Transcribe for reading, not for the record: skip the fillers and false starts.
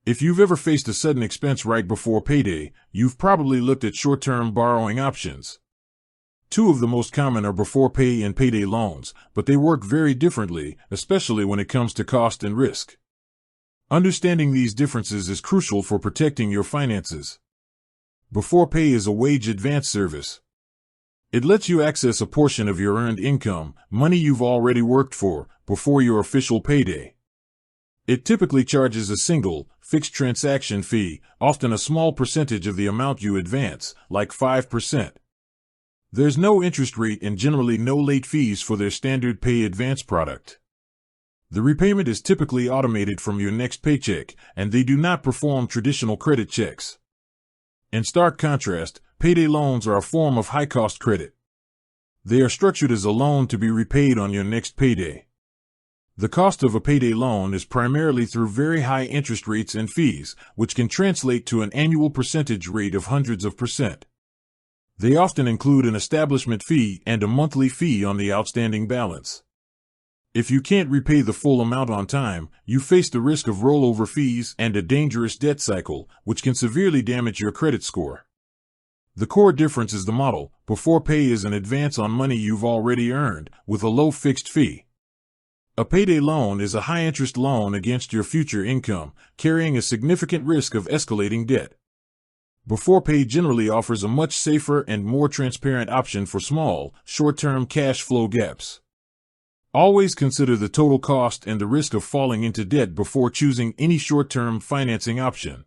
If you've ever faced a sudden expense right before payday, you've probably looked at short-term borrowing options. Two of the most common are Beforepay and payday loans, but they work very differently, especially when it comes to cost and risk. Understanding these differences is crucial for protecting your finances. Beforepay is a wage advance service. It lets you access a portion of your earned income, money you've already worked for, before your official payday. It typically charges a single, fixed transaction fee, often a small percentage of the amount you advance, like 5%. There's no interest rate and generally no late fees for their standard pay advance product. The repayment is typically automated from your next paycheck, and they do not perform traditional credit checks. In stark contrast, payday loans are a form of high-cost credit. They are structured as a loan to be repaid on your next payday. The cost of a payday loan is primarily through very high interest rates and fees, which can translate to an annual percentage rate of hundreds of percent. They often include an establishment fee and a monthly fee on the outstanding balance. If you can't repay the full amount on time, you face the risk of rollover fees and a dangerous debt cycle, which can severely damage your credit score. The core difference is the model. Beforepay is an advance on money you've already earned, with a low fixed fee. A payday loan is a high-interest loan against your future income, carrying a significant risk of escalating debt. Beforepay generally offers a much safer and more transparent option for small, short-term cash flow gaps. Always consider the total cost and the risk of falling into debt before choosing any short-term financing option.